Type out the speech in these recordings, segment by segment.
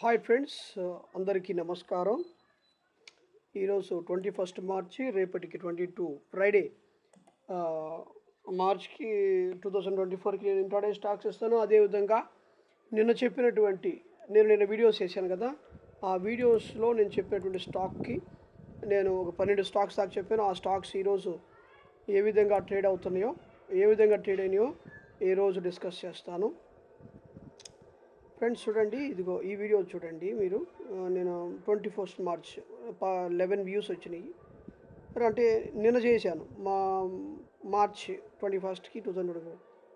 Hi friends, అందరికీ నమస్కారం. ఈరోజు 21 మార్చి, రేపటికి 22 ఫ్రైడే మార్చ్కి 2024కి నేను ఇంట్రాడే స్టాక్స్ ఇస్తాను. అదేవిధంగా నిన్న వీడియోస్ చేశాను కదా, ఆ వీడియోస్లో నేను చెప్పినటువంటి స్టాక్కి నేను ఒక 12 స్టాక్స్ దాకా చెప్పాను. ఆ స్టాక్స్ ఈరోజు ఏ విధంగా ట్రేడ్ అయినాయో ఈరోజు డిస్కస్ చేస్తాను. ఫ్రెండ్స్ చూడండి, ఇదిగో ఈ వీడియో చూడండి మీరు. నేను 21 మార్చ్ 11 వ్యూస్ వచ్చినాయి. అంటే నిన్న చేశాను మార్చ్ 21కి 2024.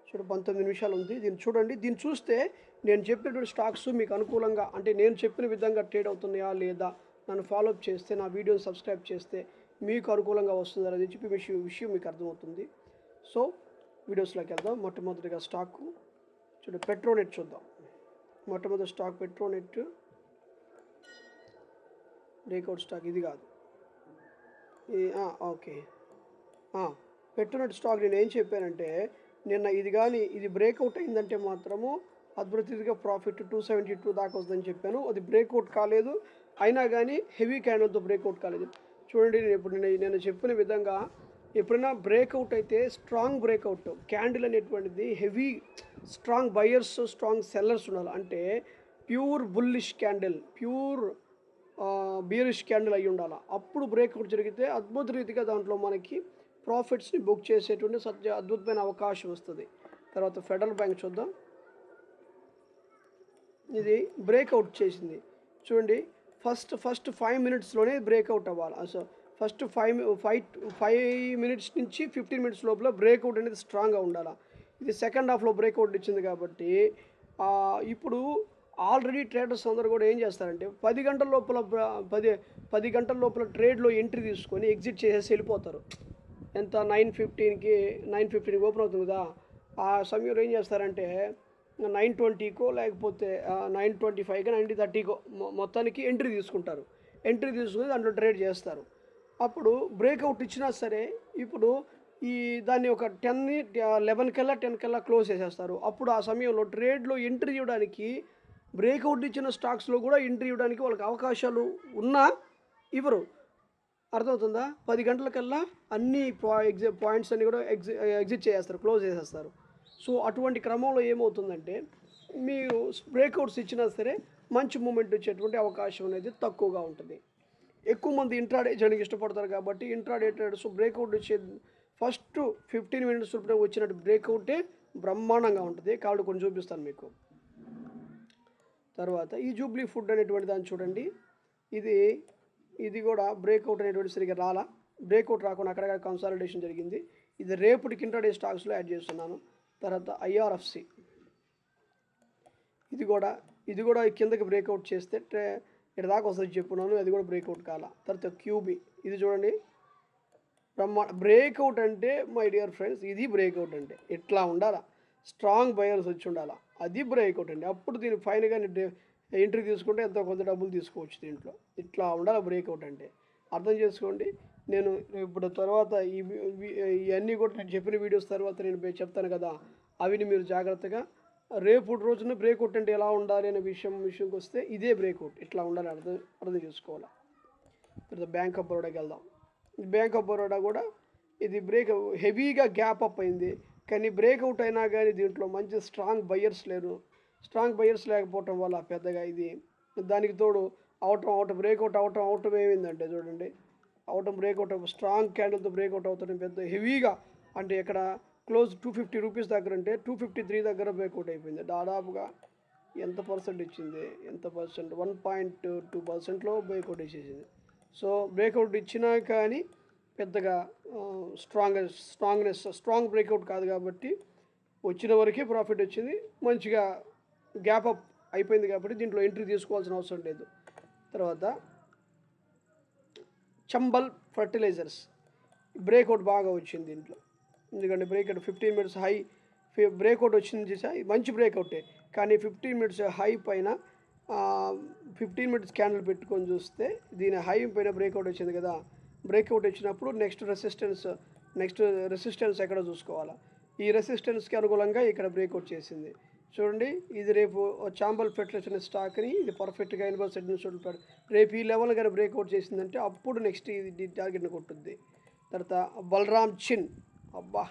చూడ 19 నిమిషాలు ఉంది. దీన్ని చూడండి. దీన్ని చూస్తే నేను చెప్పినటువంటి స్టాక్స్ మీకు అనుకూలంగా, అంటే నేను చెప్పిన విధంగా ట్రేడ్ అవుతున్నాయా లేదా, నన్ను ఫాలోఅప్ చేస్తే, నా వీడియోని సబ్స్క్రైబ్ చేస్తే మీకు అనుకూలంగా వస్తుందా అని చెప్పి విషయం మీకు అర్థమవుతుంది. సో వీడియోస్లోకి వెళ్దాం. మొట్టమొదటిగా స్టాక్ చూడండి, పెట్రోనెట్ చూద్దాం. మొట్టమొదటి స్టాక్ పెట్రోనెట్ బ్రేక్అవుట్ స్టాక్, ఇది కాదు. ఓకే, పెట్రోనెట్ స్టాక్ నేను ఏం చెప్పానంటే, నిన్న ఇది బ్రేక్అవుట్ అయిందంటే మాత్రము అద్భుతంగా ప్రాఫిట్ 272 దాకా వస్తుందని చెప్పాను. అది బ్రేక్అవుట్ కాలేదు, అయినా కానీ హెవీ క్యాండిల్తో బ్రేక్అవుట్ కాలేదు. చూడండి, నేను చెప్పిన విధంగా ఎప్పుడైనా బ్రేక్అవుట్ అయితే స్ట్రాంగ్ బ్రేక్అవుట్ క్యాండిల్ అనేటువంటిది heavy strong buyers, strong sellers ఉండాలి. అంటే pure bullish candle, pure బియరిష్ candle అయి ఉండాలి. అప్పుడు బ్రేక్అవుట్ జరిగితే అద్భుత రీతిగా దాంట్లో మనకి ప్రాఫిట్స్ని బుక్ చేసేటువంటి అద్భుతమైన అవకాశం వస్తుంది. తర్వాత ఫెడరల్ బ్యాంక్ చూద్దాం. ఇది బ్రేక్అవుట్ చేసింది. చూడండి, ఫస్ట్ 5 మినిట్స్లోనే బ్రేక్అవుట్ అవ్వాలి. సో ఫస్ట్ 5 మినిట్స్ నుంచి 15 మినిట్స్ లోపల బ్రేక్అవుట్ అనేది స్ట్రాంగ్గా ఉండాలి. ఇది సెకండ్ హాఫ్లో బ్రేక్అవుట్ ఇచ్చింది కాబట్టి ఇప్పుడు ఆల్రెడీ ట్రేడర్స్ అందరూ కూడా ఏం చేస్తారంటే 10 గంటల లోపల ట్రేడ్లో ఎంట్రీ తీసుకొని ఎగ్జిట్ చేసేసి వెళ్ళిపోతారు. ఎంత 9:15కి ఓపెన్ అవుతుంది కదా, ఆ సమయంలో ఏం చేస్తారంటే 9:20కో లేకపోతే 9:25కో 9:30కో మొత్తానికి ఎంట్రీ తీసుకుంటారు. ఎంట్రీ తీసుకుని దాంట్లో ట్రేడ్ చేస్తారు. అప్పుడు బ్రేక్అవుట్ ఇచ్చినా సరే ఇప్పుడు దాన్ని ఒక 10 కల్లా క్లోజ్ చేసేస్తారు. అప్పుడు ఆ సమయంలో ట్రేడ్లో ఎంట్రీ ఇవ్వడానికి, బ్రేక్అవుట్ ఇచ్చిన స్టాక్స్లో కూడా ఎంట్రీ ఇవ్వడానికి వాళ్ళకి అవకాశాలు ఉన్నా ఇవ్వరు. అర్థమవుతుందా? 10 గంటలకల్లా అన్ని పాయింట్స్ అన్ని కూడా ఎగ్జిట్ చేసేస్తారు, క్లోజ్ చేసేస్తారు. సో అటువంటి క్రమంలో ఏమవుతుందంటే, మీరు బ్రేక్అవుట్స్ ఇచ్చినా సరే మంచి మూమెంట్ వచ్చేటువంటి అవకాశం అనేది తక్కువగా ఉంటుంది. ఎక్కువ మంది ఇంట్రాడే చేయడానికి ఇష్టపడతారు కాబట్టి ఇంట్రాడే ట్రేడర్స్ బ్రేక్అవుట్ వచ్చే ఫస్ట్ 15 మినిట్స్ వచ్చినట్టు బ్రేక్అవుటే బ్రహ్మాండంగా ఉంటుంది. కాబట్టి కొన్ని చూపిస్తాను మీకు. తర్వాత ఈ జూబ్లీ ఫుడ్ అనేటువంటి దాన్ని చూడండి. ఇది కూడా బ్రేక్అవుట్ అనేటువంటి సరిగ్గా బ్రేక్అవుట్ రాకుండా అక్కడక్కడ కన్సాలిడేషన్ జరిగింది. ఇది రేపటికి ఇంట్రాడే స్టాక్స్లో యాడ్ చేస్తున్నాను. తర్వాత ఐఆర్ఎఫ్సి, ఇది కూడా కిందకి బ్రేక్అవుట్ చేస్తే ఇక్కడ దాకా వస్తుంది చెప్పున్నాను, అది కూడా బ్రేక్అవుట్ కాల. తర్వాత క్యూబీ, ఇది చూడండి, బ్రేక్అవుట్ అంటే మై డియర్ ఫ్రెండ్స్, ఇది బ్రేక్అవుట్ అంటే ఇట్లా ఉండాలా, స్ట్రాంగ్ బయర్స్ వచ్చి ఉండాలా, అది బ్రేక్అవుట్ అండి. అప్పుడు దీని ఫైన్గా ఎంట్రీ తీసుకుంటే ఎంతో కొంత డబ్బులు తీసుకోవచ్చు దీంట్లో. ఇట్లా ఉండాలి బ్రేక్అవుట్ అంటే. అర్థం చేసుకోండి. నేను ఇప్పుడు తర్వాత ఇవన్నీ కూడా నేను చెప్పిన వీడియోస్ తర్వాత నేను చెప్తాను కదా, అవిని మీరు జాగ్రత్తగా రేపు రోజున బ్రేక్అవుట్ అంటే ఎలా ఉండాలి అనే విషయంకి వస్తే ఇదే బ్రేక్అవుట్ ఇట్లా ఉండాలి, అర్థం చేసుకోవాలి. తర్వాత బ్యాంక్ ఆఫ్ బరోడాకి వెళ్దాం. బ్యాంక్ ఆఫ్ బరోడా కూడా ఇది హెవీగా గ్యాప్ అప్ అయింది, కానీ బ్రేక్అవుట్ అయినా కానీ దీంట్లో మంచి స్ట్రాంగ్ బయర్స్ లేరు. స్ట్రాంగ్ బయర్స్ లేకపోవటం వల్ల పెద్దగా ఇది, దానికి తోడు బ్రేక్అవుట్ అవటం ఏమైందంటే చూడండి, బ్రేక్అవుట్ స్ట్రాంగ్ క్యాండిల్తో బ్రేక్అవుట్ అవుతాం పెద్ద హెవీగా. అంటే ఇక్కడ క్లోజ్ 250 రూపీస్ దగ్గర అంటే 253 దగ్గర బ్రేక్అవుట్ అయిపోయింది. దాదాపుగా ఎంత పర్సెంట్ ఇచ్చింది, 1.2%లో బ్రేక్అవుట్ ఇచ్చేసింది. సో బ్రేక్అవుట్ ఇచ్చినా కానీ పెద్దగా స్ట్రాంగ్ బ్రేక్అవుట్ కాదు కాబట్టి వచ్చిన వరకే ప్రాఫిట్ వచ్చింది. మంచిగా గ్యాప్ అప్ అయిపోయింది కాబట్టి దీంట్లో ఎంట్రీ తీసుకోవాల్సిన అవసరం లేదు. తర్వాత చంబల్ ఫర్టిలైజర్స్ బ్రేక్అవుట్ బాగా వచ్చింది దీంట్లో. ఎందుకంటే బ్రేక్అవుట్ 15 మినిట్స్ హై బ్రేక్అవుట్ వచ్చింది చేసా, మంచి బ్రేక్అవుటే. కానీ 15 మినిట్స్ హై పైన 15 మినిట్స్ క్యాండిల్ పెట్టుకొని చూస్తే దీని హై పైన బ్రేక్అవుట్ వచ్చింది కదా. బ్రేక్అవుట్ వచ్చినప్పుడు నెక్స్ట్ రెసిస్టెన్స్ ఎక్కడ చూసుకోవాలా. ఈ రెసిస్టెన్స్కి అనుకూలంగా ఇక్కడ బ్రేక్అవుట్ చేసింది. చూడండి, ఇది రేపు చాంబల్ ఫెర్టిలైజర్స్ అనే స్టాక్ని ఇది పర్ఫెక్ట్గా ఎనబల్ సెట్ నుంచి చూడతాడు. రేపు ఈ లెవెల్ కానీ బ్రేక్అవుట్ చేసిందంటే అప్పుడు నెక్స్ట్ ఇది టార్గెట్ని కొట్టుద్ది. తర్వాత బలరామ్ చిన్, అబ్బా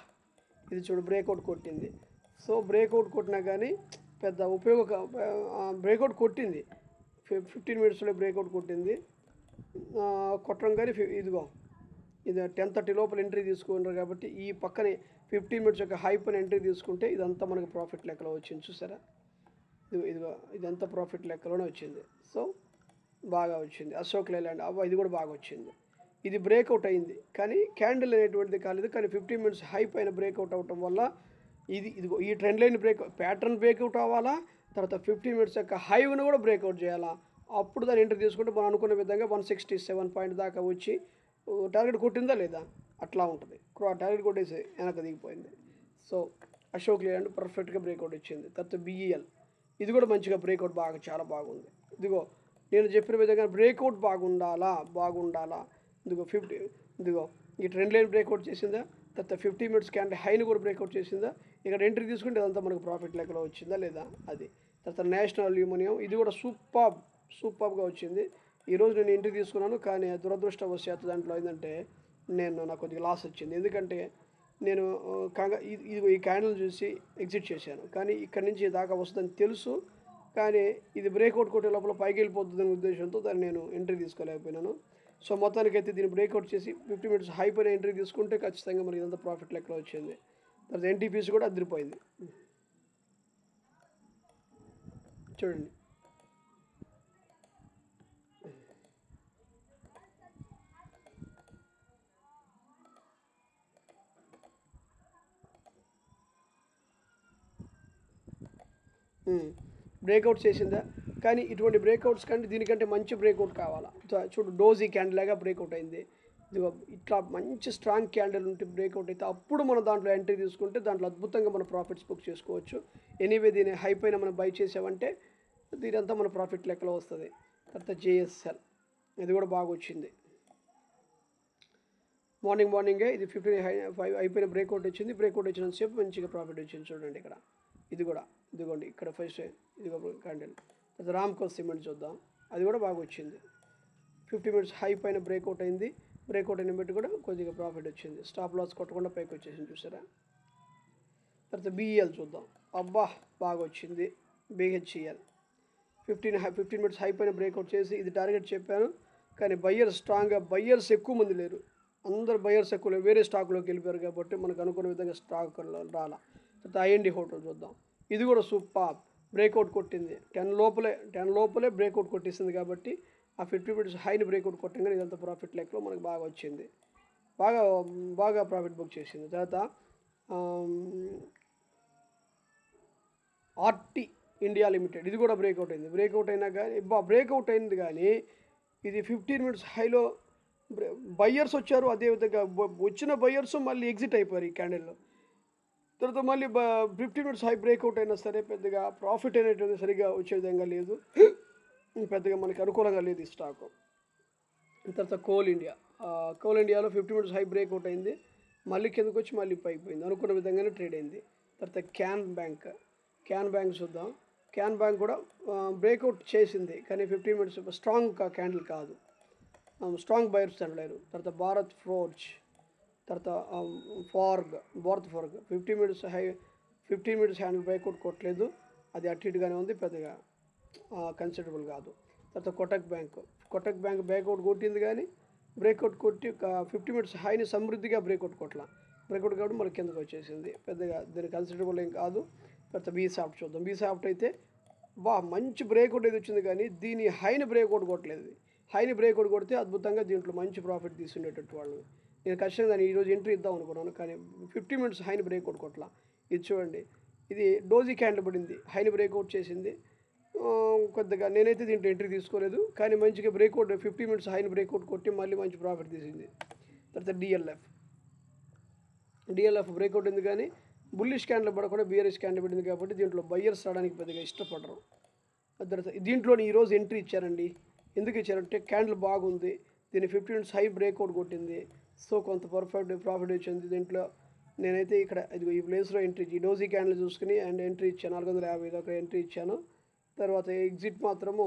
ఇది చూడు బ్రేక్అవుట్ కొట్టింది. సో బ్రేక్అవుట్ కొట్టినా కానీ పెద్ద బ్రేక్అవుట్ కొట్టింది. 15 మినిట్స్లో బ్రేక్అవుట్ కొట్టింది. కొట్టడం కానీ ఇదిగో ఇది 10:30 లోపల ఎంట్రీ తీసుకున్నారు కాబట్టి ఈ పక్కనే 15 మినిట్స్ యొక్క హై పైన ఎంట్రీ తీసుకుంటే ఇదంతా మనకు ప్రాఫిట్ లెక్కలో వచ్చింది. చూసారా, ఇదిగో ఇదంతా ప్రాఫిట్ లెక్కలోనే వచ్చింది. సో బాగా వచ్చింది. అశోక్ లేలాండ్ ఇది కూడా బాగా వచ్చింది. ఇది బ్రేక్అవుట్ అయింది కానీ క్యాండిల్ అనేటువంటిది కాలేదు. కానీ 15 మినిట్స్ హై పైన బ్రేక్అవుట్ అవ్వటం వల్ల ఇదిగో ఈ ట్రెండ్ లైన్ ప్యాటర్న్ బ్రేక్అవుట్ అవ్వాలా, తర్వాత 15 మినిట్స్ యొక్క హైవ్ను కూడా బ్రేక్అవుట్ చేయాలా. అప్పుడు దాన్ని ఎంట్రీ తీసుకుంటే మనం అనుకున్న విధంగా 167 పాయింట్ దాకా వచ్చి టార్గెట్ కొట్టిందా లేదా అట్లా ఉంటుంది. టార్గెట్ కొట్టేసి వెనక దిగిపోయింది. సో అశోక్ లేలాండ్ పర్ఫెక్ట్గా బ్రేక్అవుట్ ఇచ్చింది. తర్వాత బిఈఎల్ ఇది కూడా మంచిగా బ్రేక్అవుట్ చాలా బాగుంది. ఇదిగో నేను చెప్పిన విధంగా బ్రేక్అవుట్ బాగుండాలా. ఇదిగో ఈ ట్రెండ్ లైన్ బ్రేక్అవుట్ చేసిందా, తర్వాత 15 మినిట్స్ క్యాండిల్ హైని కూడా బ్రేక్అవుట్ చేసిందా, ఇక్కడ ఎంట్రీ తీసుకుంటే అదంతా మనకు ప్రాఫిట్ లెక్కలో వచ్చిందా లేదా అది. తర్వాత నేషనల్ అల్యూమినియం ఇది కూడా సూపర్గా వచ్చింది. ఈరోజు నేను ఎంట్రీ తీసుకున్నాను కానీ దురదృష్టవశాత్తు దాంట్లో ఏంటంటే నాకు కొద్దిగా లాస్ వచ్చింది. ఎందుకంటే నేను ఈ క్యాండిల్ చూసి ఎగ్జిట్ చేశాను కానీ ఇక్కడి నుంచి దాకా వస్తుందని తెలుసు, కానీ ఇది బ్రేక్అవుట్ కొట్టే లోపల పైకి వెళ్ళిపోతుందనే ఉద్దేశంతో దాన్ని నేను ఎంట్రీ తీసుకోలేకపోయినాను. సో మొత్తానికైతే దీన్ని బ్రేక్అవుట్ చేసి 15 మినిట్స్ హై పైన ఎంట్రీ తీసుకుంటే ఖచ్చితంగా మనకి ఇదంతా ప్రాఫిట్ లెక్కలో వచ్చింది. తర్వాత ఎన్టీపీసీ కూడా అదిరిపోయింది. చూడండి, బ్రేక్అవుట్ చేసిందా, కానీ ఇటువంటి బ్రేక్అవుట్స్ కంటే దీనికంటే మంచి బ్రేక్అవుట్ కావాలా. చూడు డోజీ క్యాండిల్ లాగా బ్రేక్అవుట్ అయింది. ఇదిగో ఇట్లా మంచి స్ట్రాంగ్ క్యాండిల్ ఉంటే బ్రేక్అవుట్ అయితే అప్పుడు మనం దాంట్లో ఎంట్రీ తీసుకుంటే దాంట్లో అద్భుతంగా మన ప్రాఫిట్స్ బుక్ చేసుకోవచ్చు. ఎనీవే దీని హై పైన మనం బై చేసామంటే దీనంతా మన ప్రాఫిట్ లెక్కలో వస్తుంది. తర్వాత జేఎస్ఎల్ ఇది కూడా బాగా వచ్చింది. మార్నింగే ఇది 15 అయిపోయిన బ్రేక్అవుట్ వచ్చింది. బ్రేక్అవుట్ వచ్చినంతసేపు మంచిగా ప్రాఫిట్ వచ్చింది. చూడండి ఇక్కడ ఇదిగోండి ఇక్కడ ఫస్ట్ ఇదిగో క్యాండిల్. తర్వాత రామ్కో సిమెంట్ చూద్దాం, అది కూడా బాగా వచ్చింది. 50 మినిట్స్ హై పైన బ్రేక్అవుట్ అయింది. బ్రేక్అవుట్ అయిన బట్టి కూడా కొద్దిగా ప్రాఫిట్ వచ్చింది. స్టాప్ లాస్ కొట్టకుండా పైకి వచ్చేసింది. చూసారా. తర్వాత బిఈఎల్ చూద్దాం, అబ్బా బాగా వచ్చింది. బిహెచ్ఈఎల్ 15 మినిట్స్ హై పైన బ్రేక్అవుట్ చేసి ఇది టార్గెట్ చెప్పాను కానీ బయ్యర్స్ ఎక్కువ మంది లేరు. అందరు బయ్యర్స్ ఎక్కువ లేరు, వేరే స్టాక్లోకి వెళ్ళిపోయారు కాబట్టి మనకు అనుకున్న విధంగా స్టాక్ రాలా. తర్వాత ఐఎన్డి హోటల్ చూద్దాం, ఇది కూడా సూపర్ బ్రేక్అవుట్ కొట్టింది. 10 లోపలే బ్రేక్అవుట్ కొట్టేసింది కాబట్టి ఆ 50 మినిట్స్ హైని బ్రేక్అవుట్ కొట్టంగానే ఇదంతా ప్రాఫిట్ లెక్కలో మనకు బాగా వచ్చింది. బాగా ప్రాఫిట్ బుక్ చేసింది. తర్వాత ఆర్టీ ఇండియా లిమిటెడ్ ఇది కూడా బ్రేక్అవుట్ అయింది. బ్రేక్అవుట్ అయింది కానీ ఇది 15 మినిట్స్ హైలో బయ్యర్స్ వచ్చారు. అదేవిధంగా వచ్చిన బయ్యర్స్ మళ్ళీ ఎగ్జిట్ అయిపోయారు ఈ క్యాండిల్లో. తర్వాత మళ్ళీ 15 మినిట్స్ హై బ్రేక్అవుట్ అయినా సరే పెద్దగా ప్రాఫిట్ అనేటువంటి సరిగ్గా వచ్చే విధంగా లేదు, పెద్దగా మనకి అనుకూలంగా లేదు ఈ స్టాకు. తర్వాత కోల్ ఇండియాలో 50 మినిట్స్ హై బ్రేక్అవుట్ అయింది, మళ్ళీ కిందకు వచ్చి మళ్ళీ పైకి పోయింది, అనుకున్న విధంగానే ట్రేడ్ అయింది. తర్వాత క్యాన్ బ్యాంక్ చూద్దాం, క్యాన్ బ్యాంక్ కూడా బ్రేక్అవుట్ చేసింది కానీ 15 మినిట్స్ స్ట్రాంగ్ క్యాండిల్ కాదు, స్ట్రాంగ్ బయర్స్ అనలేరు. తర్వాత భారత్ ఫోర్జ్, తర్వాత భారత్ ఫోర్గ్ 15 మినిట్స్ హ్యాండిల్ బ్రేక్అవుట్ కొట్టలేదు, అది అటు ఇటుగానే ఉంది, పెద్దగా కన్సిడరబుల్ కాదు. తర్వాత కోటక్ బ్యాంక్ బ్రేక్అవుట్ కొట్టింది కానీ బ్రేక్అవుట్ కొట్టి 50 మినిట్స్ హైని సమృద్ధిగా బ్రేక్అవుట్ కాబట్టి మళ్ళీ కిందకు వచ్చేసింది, పెద్దగా దీనికి కన్సిడరబుల్ ఏం కాదు. తర్వాత బీసాఫ్ట్ చూద్దాం, బీసాఫ్ట్ అయితే మంచి బ్రేక్అవుట్ అయితే వచ్చింది కానీ దీని హైని బ్రేక్అవుట్ కొట్టలేదు. హైని బ్రేక్అవుట్ కొడితే అద్భుతంగా దీంట్లో మంచి ప్రాఫిట్ తీసుకునేటట్టు వాళ్ళు. నేను ఖచ్చితంగా ఈరోజు ఎంట్రీ ఇద్దాం అనుకున్నాను కానీ 50 మినిట్స్ హైని బ్రేక్అవుట్ కొట్టలా. ఇది చూడండి, ఇది డోజీ క్యాండిల్ పడింది, హైని బ్రేక్అవుట్ చేసింది. కొద్దిగా నేనైతే దీంట్లో ఎంట్రీ తీసుకోలేదు కానీ మంచిగా 50 మినిట్స్ హైని బ్రేక్అవుట్ కొట్టి మళ్ళీ మంచి ప్రాఫిట్ తీసింది. తర్వాత డిఎల్ఎఫ్ బ్రేక్అవుట్ ఉంది కానీ బుల్లిష్ క్యాండిల్ పడకుండా బీఆర్ఎస్ క్యాండిల్ పడింది కాబట్టి దీంట్లో బయ్యర్స్ రావడానికి పెద్దగా ఇష్టపడరు. తర్వాత దీంట్లో ఈరోజు ఎంట్రీ ఇచ్చారండి. ఎందుకు ఇచ్చారంటే క్యాండిల్ బాగుంది, దీన్ని 15 మినిట్స్ హై బ్రేక్అవుట్ కొట్టింది, సో కొంత ప్రాఫిట్ వచ్చింది. దీంట్లో నేనైతే ఇక్కడ ఇదిగో ఈ ప్లేస్లో ఎంట్రీ ఈ డోజీ క్యాండిల్ చూసుకుని అండ్ ఎంట్రీ ఇచ్చాను 450 ఇది ఒక ఎంట్రీ ఇచ్చాను. తర్వాత ఎగ్జిట్ మాత్రము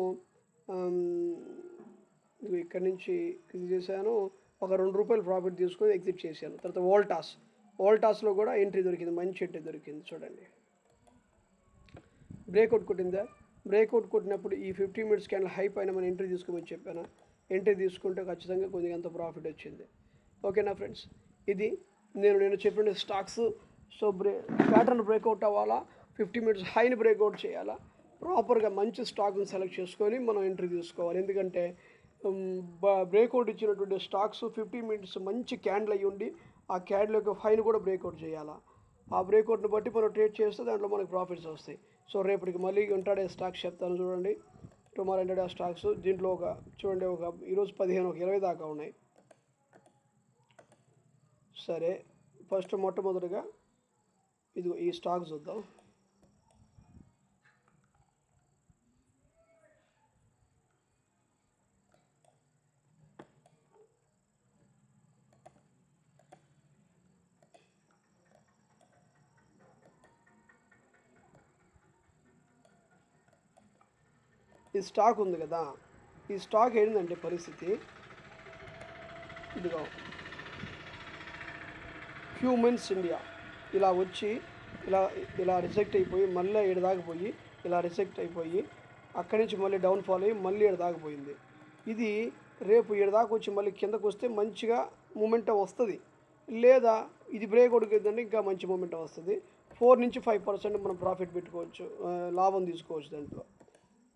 ఇదిగో ఇక్కడి నుంచి ఇది చేశాను, ఒక ₹2 ప్రాఫిట్ తీసుకొని ఎగ్జిట్ చేశాను. తర్వాత వోల్టాస్లో కూడా ఎంట్రీ దొరికింది, మంచి ఎంట్రీ దొరికింది చూడండి. బ్రేక్అవుట్ కొట్టిందా, బ్రేక్అవుట్ కొట్టినప్పుడు ఈ 15 మినిట్స్ క్యాండిల్ హై పైన మనం ఎంట్రీ తీసుకోమని చెప్పాను. ఎంట్రీ తీసుకుంటే ఖచ్చితంగా కొద్దిగా ఎంత ప్రాఫిట్ వచ్చింది. ఓకేనా ఫ్రెండ్స్, ఇది నేను చెప్పిన స్టాక్స్. సో ప్యాటర్న్ బ్రేక్అవుట్ అవ్వాలా, 50 మినిట్స్ హైని బ్రేక్అవుట్ చేయాలా, ప్రాపర్గా మంచి స్టాక్ని సెలెక్ట్ చేసుకొని మనం ఎంట్రీ తీసుకోవాలి. ఎందుకంటే బ్రేక్అవుట్ ఇచ్చినటువంటి స్టాక్స్ 50 మినిట్స్ మంచి క్యాండిల్ అయ్యి ఉండి ఆ క్యాండిల్ యొక్క హైని కూడా బ్రేక్అవుట్ చేయాలా. ఆ బ్రేక్అవుట్ని బట్టి మనం ట్రేడ్ చేస్తే దాంట్లో మనకు ప్రాఫిట్స్ వస్తాయి. సో రేపటికి మళ్ళీ ఇంట్రాడే స్టాక్స్ చెప్తాను చూడండి. టుమారో ఇంట్రాడే స్టాక్స్ దీంట్లో చూడండి ఈరోజు 15 20 దాకా ఉన్నాయి. సరే, ఫస్ట్ మొట్టమొదటిగా ఇది ఈ స్టాక్ చూద్దాం. ఈ స్టాక్ ఉంది కదా, ఈ స్టాక్ ఏంటంటే పరిస్థితి ఇదిగో హ్యూమన్స్ ఇండియా ఇలా వచ్చి ఇలా రిజెక్ట్ అయిపోయి మళ్ళీ ఏడు దాకపోయి ఇలా రిజెక్ట్ అయిపోయి అక్కడి నుంచి మళ్ళీ డౌన్ఫాల్ అయ్యి మళ్ళీ ఏడు దాకపోయింది. ఇది రేపు ఏడు దాకా వచ్చి మళ్ళీ కిందకు వస్తే మంచిగా మూమెంటం వస్తుంది, లేదా ఇది బ్రేక్ ఉడికిందంటే ఇంకా మంచి మూమెంటం వస్తుంది. 4 నుంచి 5% మనం ప్రాఫిట్ పెట్టుకోవచ్చు, లాభం తీసుకోవచ్చు దాంట్లో.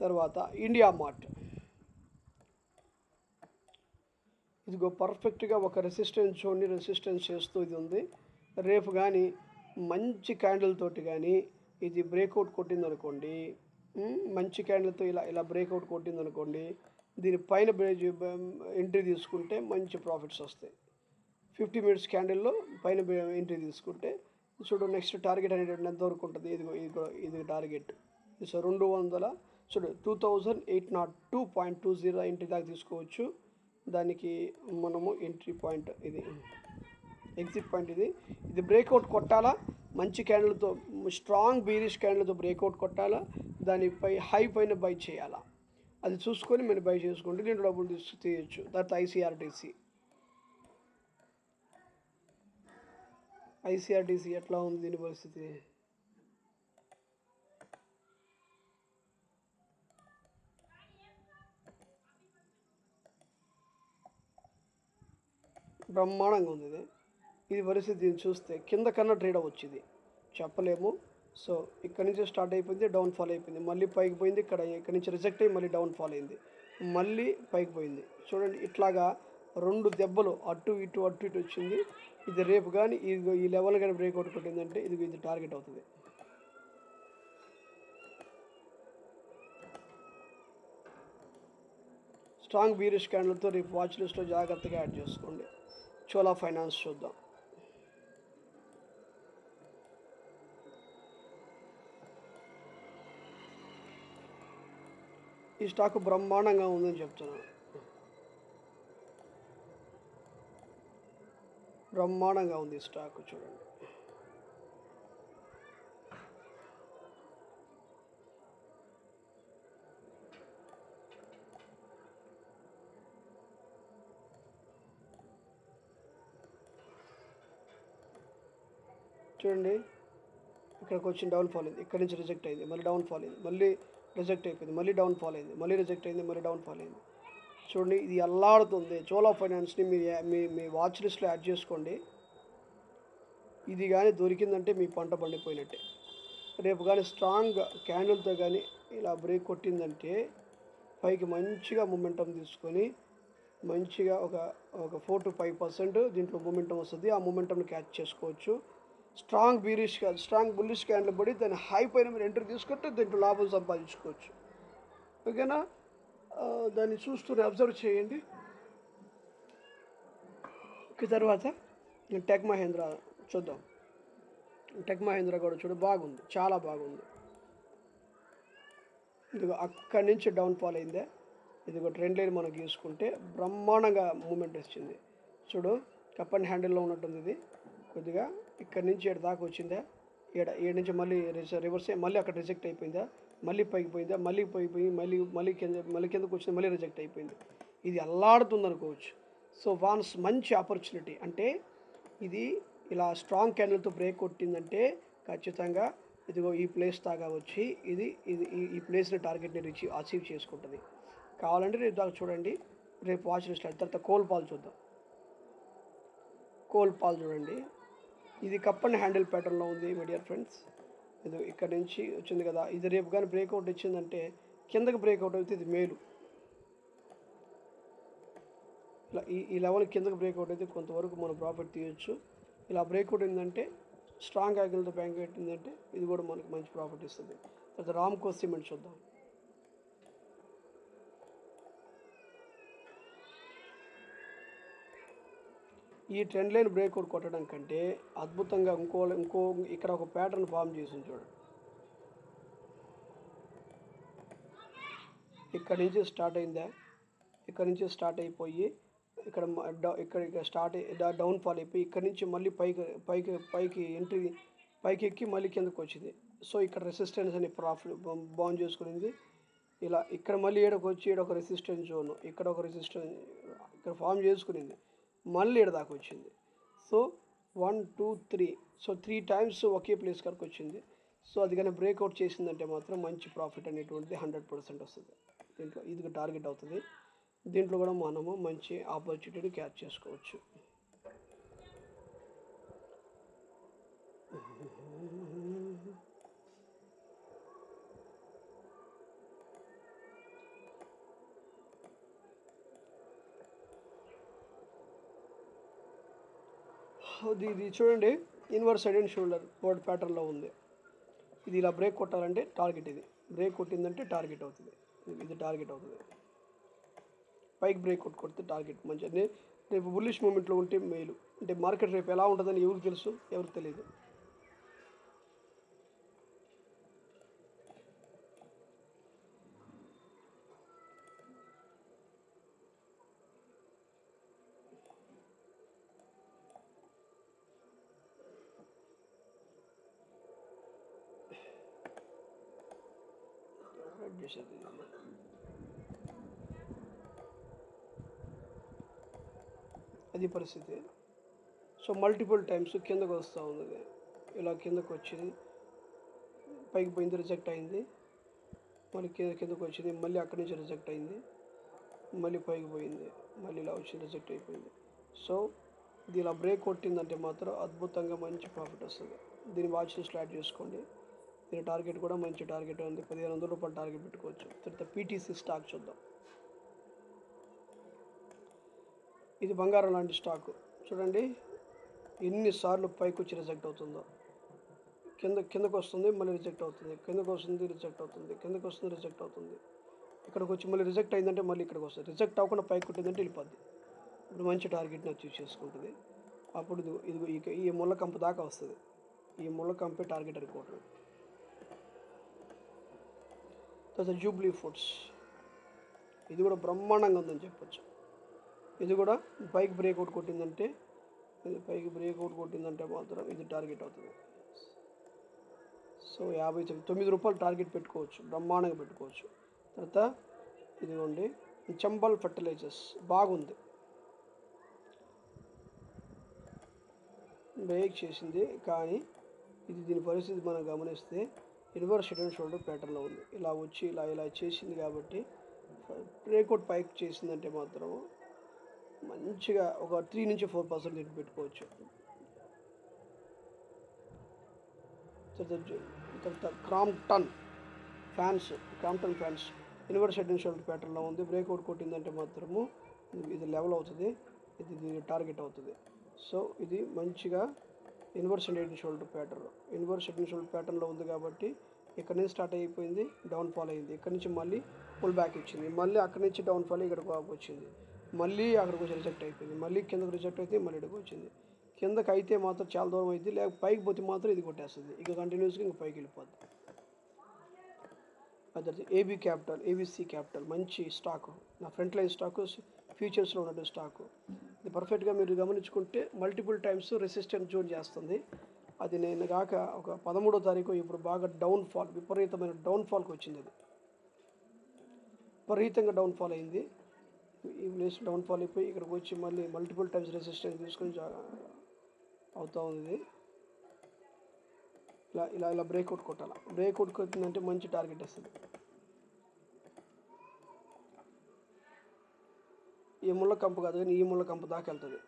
తర్వాత ఇండియా మార్ట్ ఇదిగో పర్ఫెక్ట్గా ఒక రెసిస్టెన్స్ జోన్ని రెసిస్టెన్స్ చేస్తూ ఇది ఉంది. రేపు కానీ మంచి క్యాండిల్ తోటి కానీ ఇది బ్రేక్అవుట్ కొట్టిందనుకోండి, మంచి క్యాండిల్తో ఇలా బ్రేక్అవుట్ కొట్టిందనుకోండి, దీనిపైన ఎంట్రీ తీసుకుంటే మంచి ప్రాఫిట్స్ వస్తాయి. 50 మినిట్స్ క్యాండిల్లో పైన ఎంట్రీ తీసుకుంటే చూడు నెక్స్ట్ టార్గెట్ అనేటువంటి ఎంతవరకు ఉంటుంది, ఇది టార్గెట్. సో 200 చూడు 2802.20 ఎంట్రీ దాకా తీసుకోవచ్చు. దానికి మనము ఎంట్రీ పాయింట్ ఇది ఎగ్జిట్ పాయింట్. ఇది బ్రేక్అవుట్ కొట్టాలా, మంచి క్యాండిల్తో స్ట్రాంగ్ బీరిష్ క్యాండిల్తో బ్రేక్అవుట్ కొట్టాలా, దానిపై హై పైన బై చేయాలా, అది చూసుకొని మనం బై చేసుకుంటే దీంట్లో డబ్బులు తీయచ్చు. తర్వాత ఐసీఆర్టీసీ ఎట్లా ఉంది దీని పరిస్థితి? బ్రహ్మాండంగా ఉంది ఇది పరిస్థితి. దీన్ని చూస్తే కింద కన్నా ట్రేడ్ అవ్వచ్చు, ఇది చెప్పలేము. సో ఇక్కడ నుంచి స్టార్ట్ అయిపోయింది, డౌన్ఫాల్ అయిపోయింది, మళ్ళీ పైకి పోయింది, ఇక్కడ నుంచి రిజెక్ట్ అయ్యి మళ్ళీ డౌన్ఫాల్ అయింది, మళ్ళీ పైకి పోయింది. చూడండి ఇట్లాగా 2 దెబ్బలు అటు ఇటు వచ్చింది. ఇది రేపు కానీ ఈ లెవెల్ కానీ బ్రేక్అవుట్ కొట్టిందంటే ఇది టార్గెట్ అవుతుంది. స్ట్రాంగ్ బీరిష్ క్యాండిల్తో రేపు వాచ్ లిస్ట్లో జాగ్రత్తగా యాడ్ చేసుకోండి. చోలా ఫైనాన్స్ చూద్దాం. ఈ స్టాక్ బ్రహ్మాండంగా ఉందని చెప్తున్నాను, బ్రహ్మాండంగా ఉంది ఈ స్టాక్ చూడండి. చూడండి ఇక్కడికి వచ్చిన డౌన్ఫాల్ అయింది, ఇక్కడి నుంచి రిజెక్ట్ అయింది, మళ్ళీ డౌన్ఫాల్ అయింది, మళ్ళీ రిజెక్ట్ అయిపోయింది, మళ్ళీ డౌన్ఫాల్ అయింది, మళ్ళీ రిజెక్ట్ అయింది, మళ్ళీ డౌన్ఫాల్ అయింది. చూడండి ఇది అల్లాడుతుంది. చోలా ఫైనాన్స్ని మీ వాచ్ లిస్ట్లో యాడ్ చేసుకోండి. ఇది కానీ దొరికిందంటే మీ పంట పండిపోయినట్టే. రేపు కానీ స్ట్రాంగ్ క్యాండిల్తో కానీ ఇలా బ్రేక్ కొట్టిందంటే పైకి మంచిగా మూమెంటం తీసుకొని మంచిగా ఒక 4 to 5% దీంట్లో మూమెంటం వస్తుంది. ఆ మూమెంటంని క్యాచ్ చేసుకోవచ్చు. స్ట్రాంగ్ బుల్లిష్ క్యాండిల్ పడి దాని హై పైన మీరు ఎంట్రీ తీసుకుంటే దీంట్లో లాభం సంపాదించుకోవచ్చు. ఓకేనా, దాన్ని చూస్తూనే అబ్జర్వ్ చేయండి. తర్వాత టెక్ మహేంద్ర చూద్దాం. టెక్ మహేంద్ర కూడా చూడు బాగుంది, చాలా బాగుంది. ఇదిగో అక్కడి నుంచి డౌన్ఫాల్ అయిందే, ఇదిగో ట్రెండ్ లైన్ మనం గీసుకుంటే బ్రహ్మాండంగా మూమెంట్ వచ్చింది. చూడు కప్ అండ్ హ్యాండిల్లో ఉన్నట్టుంది. ఇది కొద్దిగా ఇక్కడ నుంచి ఇక్కడ దాకా వచ్చిందా, ఏడు నుంచి మళ్ళీ రివర్స్ అయ్యి మళ్ళీ అక్కడ రిజెక్ట్ అయిపోయిందా, మళ్ళీ పైకి పోయిందా, మళ్ళీ పోయి మళ్ళీ కిందకు వచ్చిందా, మళ్ళీ రిజెక్ట్ అయిపోయింది. ఇది అల్లాడుతుంది అనుకోవచ్చు. సో వాన్స్ మంచి ఆపర్చునిటీ. అంటే ఇది ఇలా స్ట్రాంగ్ క్యాండిల్తో బ్రేక్ కొట్టిందంటే ఖచ్చితంగా ఇదిగో ఈ ప్లేస్ దాకా వచ్చి ఇది ఇది ఈ ప్లేస్ని టార్గెట్ని అచీవ్ చేసుకుంటుంది. కావాలంటే రేపు దాకా చూడండి, రేపు వాచ్ లిస్ట్. తర్వాత కోల్ పాల్ చూద్దాం. కోల్ పాల్ చూడండి, ఇది కప్ అండ్ హ్యాండిల్ ప్యాటర్న్లో ఉంది మై డియర్ ఫ్రెండ్స్. ఇది ఇక్కడ నుంచి వచ్చింది కదా, ఇది రేపు కానీ బ్రేక్అవుట్ ఇచ్చిందంటే కిందకి బ్రేక్అవుట్ అయితే ఇది మేలు. ఇలా ఈ లెవెల్ కిందకి బ్రేక్అవుట్ అయితే కొంతవరకు మనం ప్రాఫిట్ తీయచ్చు. ఇలా బ్రేక్అవుట్ ఏంటంటే స్ట్రాంగ్ యాగిల్తో బ్యాంక్ పెట్టిందంటే ఇది కూడా మనకు మంచి ప్రాఫిట్ ఇస్తుంది. తర్వాత రామ్కో సిమెంట్ చూద్దాం. ఈ ట్రెండ్ లైన్ బ్రేక్అవుట్ కొట్టడం కంటే అద్భుతంగా ఇంకో ఇక్కడ ఒక ప్యాటర్న్ ఫామ్ చేసింది చూడండి. ఇక్కడ నుంచి స్టార్ట్ అయిందా, ఇక్కడ నుంచి స్టార్ట్ అయిపోయి ఇక్కడ స్టార్ట్ డౌన్ ఫాల్ అయిపోయి ఇక్కడ నుంచి మళ్ళీ పైకి ఎక్కి మళ్ళీ కిందకు వచ్చింది. సో ఇక్కడ రెసిస్టెన్స్ అని ప్రాఫిట్ బౌండ్ చేసుకునింది. ఇలా ఇక్కడ మళ్ళీ ఏడకు వచ్చి ఒక రెసిస్టెన్స్ జోన్, ఇక్కడ ఒక రెసిస్టెన్స్ ఇక్కడ ఫామ్ చేసుకునింది, మళ్ళీ ఏడ దాకా వచ్చింది. సో 1 2 3 సో 3 టైమ్స్ ఒకే ప్లేస్ వరకు వచ్చింది. సో అది కానీ బ్రేక్అవుట్ చేసిందంటే మాత్రం మంచి ప్రాఫిట్ అనేటువంటిది 100% వస్తుంది. దీంట్లో ఇది టార్గెట్ అవుతుంది. దీంట్లో కూడా మనము మంచి ఆపర్చునిటీని క్యాచ్ చేసుకోవచ్చు. ఇది చూడండి, inverse head and shoulder board ప్యాటర్న్లో ఉంది. ఇది ఇలా బ్రేక్ కొట్టాలంటే టార్గెట్, ఇది బ్రేక్ కొట్టిందంటే టార్గెట్ అవుతుంది. ఇది టార్గెట్ అవుతుంది. పైకి బ్రేక్ కొడితే టార్గెట్ మంచిగా. రేపు బుల్లిష్ మూమెంట్లో ఉంటే మేలు. అంటే మార్కెట్ రేపు ఎలా ఉంటుందని ఎవరికి తెలుసు, ఎవరికి తెలియదు. అది పరిస్థితి. సో మల్టిపుల్ టైమ్స్ కిందకు వస్తూ ఉంది. ఇలా కిందకు వచ్చింది, పైకి పోయింది, రిజెక్ట్ అయింది, మళ్ళీ కిందకు వచ్చింది, మళ్ళీ అక్కడి నుంచి రిజెక్ట్ అయింది, మళ్ళీ పైకి పోయింది, మళ్ళీ ఇలా వచ్చి రిజెక్ట్ అయిపోయింది. సో ఇది ఇలా బ్రేక్ కొట్టిందంటే మాత్రం అద్భుతంగా మంచి ప్రాఫిట్ వస్తుంది. దీన్ని వాచ్ లిస్ట్లో యాడ్ చేసుకోండి. దీని టార్గెట్ కూడా మంచి టార్గెట్ ఉంది, 1500 రూపాయలు టార్గెట్ పెట్టుకోవచ్చు. తర్వాత పీటీసీ స్టాక్ చూద్దాం. ఇది బంగారం లాంటి స్టాకు చూడండి, ఎన్నిసార్లు పైకి వచ్చి రిజెక్ట్ అవుతుందో. కిందకు వస్తుంది, మళ్ళీ రిజెక్ట్ అవుతుంది, కిందకు వస్తుంది, రిజెక్ట్ అవుతుంది, కిందకు వస్తుంది, రిజెక్ట్ అవుతుంది, ఇక్కడికి వచ్చి మళ్ళీ రిజెక్ట్ అయిందంటే మళ్ళీ ఇక్కడికి వస్తుంది, రిజెక్ట్ అవ్వకుండా పైకి కొట్టిందంటే వెళ్ళిపోద్ది. ఇప్పుడు మంచి టార్గెట్ని అచీవ్ చేసుకుంటుంది. అప్పుడు ఇది ఈ ముళ్ళ కంపు దాకా వస్తుంది. ఈ ముళ్ళ కంపే టార్గెట్ అనుకోవటం. తర్వాత జూబ్లీ ఫుడ్స్, ఇది కూడా బ్రహ్మాండంగా ఉందని చెప్పొచ్చు. ఇది కూడా పైకి బ్రేక్అవుట్ కొట్టిందంటే మాత్రం ఇది టార్గెట్ అవుతుంది. సో 59 రూపాయలు టార్గెట్ పెట్టుకోవచ్చు, బ్రహ్మాండంగా పెట్టుకోవచ్చు. తర్వాత ఇదిగోండి చంబల్ ఫర్టిలైజర్స్ బాగుంది, బ్రేక్ చేసింది, కానీ దీని పరిస్థితి మనం గమనిస్తే ఇన్వర్స్ హెడ్ అండ్ షోల్డర్ ప్యాటర్న్లో ఉంది. ఇలా వచ్చి ఇలా చేసింది కాబట్టి బ్రేక్అవుట్ పైకి చేసిందంటే మాత్రం మంచిగా ఒక 3 నుంచి 4% దీన్ని పెట్టుకోవచ్చు. తర్వాత Crompton fans inverse head and shoulder ప్యాటర్న్లో ఉంది. బ్రేక్అవుట్ కొట్టిందంటే మాత్రము ఇది లెవెల్ అవుతుంది, ఇది టార్గెట్ అవుతుంది. సో ఇది మంచిగా ఇన్వర్స్ హెడ్ అండ్ షోల్డర్ ప్యాటర్న్లో ఉంది కాబట్టి ఇక్కడ నుంచి స్టార్ట్ అయిపోయింది, డౌన్ ఫాల్ అయింది, ఇక్కడ నుంచి మళ్ళీ పుల్ బ్యాక్ ఇచ్చింది, మళ్ళీ అక్కడి నుంచి డౌన్ ఫాల్ ఇక్కడికి వచ్చింది, మళ్ళీ అక్కడికి వచ్చి రిజెక్ట్ అయిపోయింది, మళ్ళీ కిందకు రిజెక్ట్ అయితే మళ్ళీ ఇక్కడికి వచ్చింది. కిందకి అయితే మాత్రం చాలా దూరం అయింది, లేక పైకి పోతే మాత్రం ఇది కొట్టేస్తుంది, ఇక కంటిన్యూస్గా ఇంక పైకి వెళ్ళిపోద్ది. అదే ఏబీసీ క్యాపిటల్ మంచి స్టాకు, నా ఫ్రంట్ లైన్ స్టాకు, ఫ్యూచర్స్లో ఉన్నటువంటి స్టాకు. ఇది పర్ఫెక్ట్గా మీరు గమనించుకుంటే మల్టిపుల్ టైమ్స్ రెసిస్టెన్స్ జోన్ చేస్తుంది. అది నేను కాక ఒక 13వ తారీఖు ఇప్పుడు బాగా డౌన్ఫాల్, విపరీతమైన డౌన్ఫాల్కి వచ్చింది. అది విపరీతంగా డౌన్ఫాల్ అయింది. ఈ ప్లేస్ డౌన్ఫాల్ అయిపోయి ఇక్కడికి వచ్చి మళ్ళీ మల్టిపుల్ టైమ్స్ రెసిస్టెన్స్ తీసుకొని అవుతూ ఉంది. ఇలా ఇలా ఇలా బ్రేక్అవుట్ కొట్టాలి. బ్రేక్అవుట్ కొట్టిందంటే మంచి టార్గెట్ వస్తుంది. ఈ ముళ్ళ కంపు కాదు కానీ ఈ ముళ్ళ కంపు దాకా వెళ్తుంది.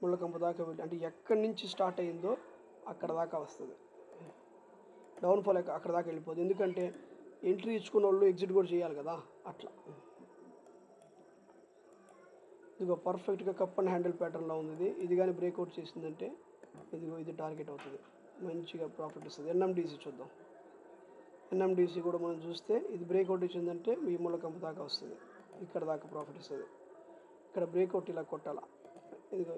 ముళ్ళ కంపు దాకా వెళ్ళి అంటే ఎక్కడి నుంచి స్టార్ట్ అయిందో అక్కడ దాకా వస్తుంది. డౌన్ఫాల్ అక్కడ దాకా వెళ్ళిపోతుంది. ఎందుకంటే ఎంట్రీ ఇచ్చుకున్న వాళ్ళు ఎగ్జిట్ కూడా చేయాలి కదా, అట్లా. ఇదిగో పర్ఫెక్ట్గా కప్ అండ్ హ్యాండిల్ ప్యాటర్న్లో ఉంది. ఇది కానీ బ్రేక్అవుట్ చేసిందంటే ఇదిగో ఇది టార్గెట్ అవుతుంది, మంచిగా ప్రాఫిట్ ఇస్తుంది. ఎన్ఎండిసి చూద్దాం. ఎన్ఎండిసి కూడా మనం చూస్తే ఇది బ్రేక్అవుట్ ఇచ్చిందంటే ఈ ముళ్ళ కంపు దాకా వస్తుంది, ఇక్కడ దాకా ప్రాఫిట్ ఇస్తుంది. ఇక్కడ బ్రేక్అవుట్ ఇలా కొట్టాల. ఇదిగో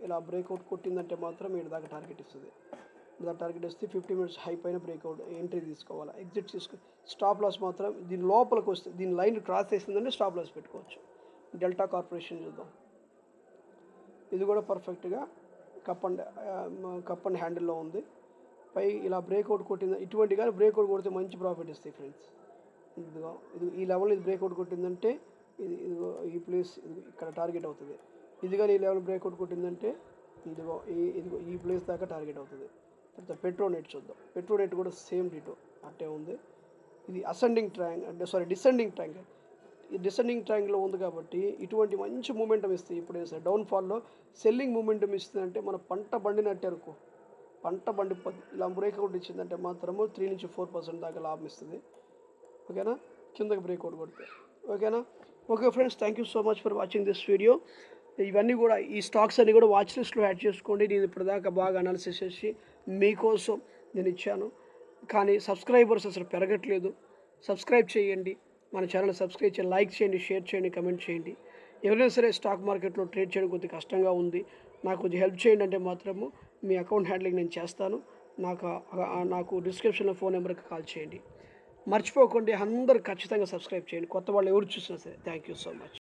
ఇలా బ్రేక్అవుట్ కొట్టిందంటే మాత్రం వీడి దాకా టార్గెట్ ఇస్తుంది. ఇలా టార్గెట్ ఇస్తే 50 మినిట్స్ హై పైన బ్రేక్అవుట్ ఎంట్రీ తీసుకోవాలి. ఎగ్జిట్ స్టాప్ లాస్ మాత్రం దీని లోపలికి వస్తే, దీని లైన్ క్రాస్ చేసిందంటే స్టాప్ లాస్ పెట్టుకోవచ్చు. డెల్టా కార్పొరేషన్ చూద్దాం. ఇది కూడా పర్ఫెక్ట్గా కప్ అండ్ హ్యాండిల్లో ఉంది. పై ఇలా బ్రేక్అవుట్ కొట్టింది. ఇటువంటి కానీ బ్రేక్అవుట్ కొడితే మంచి ప్రాఫిట్ ఇస్తాయి ఫ్రెండ్స్. ఇదిగో ఇది ఈ లెవెల్ ఇది బ్రేక్అవుట్ కొట్టిందంటే ఇదిగో ఈ ప్లేస్ ఇక్కడ టార్గెట్ అవుతుంది. ఇది కానీ ఈ లెవెల్ బ్రేక్అవుట్ కొట్టిందంటే ఇదిగో ఈ ప్లేస్ దాకా టార్గెట్ అవుతుంది. తర్వాత పెట్రోనెట్ చూద్దాం. పెట్రోనెట్ కూడా సేమ్ డీటో అట్టే ఉంది. ఇది డిసెండింగ్ ట్రయాంగిల్. ఈ డిసెండింగ్ ట్రయాంగిల్లో ఉంది కాబట్టి ఇటువంటి మంచి మూమెంటం ఇస్తుంది. ఇప్పుడు డౌన్ఫాల్లో సెల్లింగ్ మూమెంటం ఇస్తుందంటే మన పంట బండినట్టే అనుకో, పంట బండిపోద్ది. ఇలా బ్రేక్అవుట్ ఇచ్చిందంటే మాత్రము 3 నుంచి 4% దాకా లాభం ఇస్తుంది. ఓకేనా, కిందకి బ్రేక్అవుట్ కొడితే. ఓకేనా. Okay friends, thank you so much for watching this video. ఇవన్నీ కూడా ఈ స్టాక్స్ అన్నీ కూడా వాచ్ లిస్ట్లో యాడ్ చేసుకోండి. నేను ఇప్పటిదాకా బాగా అనాలిసిస్ చేసి మీకోసం నేను ఇచ్చాను. కానీ సబ్స్క్రైబర్స్ అసలు పెరగట్లేదు. సబ్స్క్రైబ్ చేయండి, మన ఛానల్ సబ్స్క్రైబ్ చేయండి, లైక్ చేయండి, షేర్ చేయండి, కమెంట్ చేయండి. ఎవరైనా సరే స్టాక్ మార్కెట్లో ట్రేడ్ చేయడం కొద్దిగా కష్టంగా ఉంది, నాకు కొంచెం హెల్ప్ చేయండి అంటే మాత్రము మీ అకౌంట్ హ్యాండ్లింగ్ నేను చేస్తాను. నాకు డిస్క్రిప్షన్లో ఫోన్ నెంబర్కి కాల్ చేయండి. మర్చిపోకండి, అందరూ ఖచ్చితంగా సబ్స్క్రైబ్ చేయండి, కొత్త వాళ్ళు ఎవరు చూసినా సరే. Thank you so much.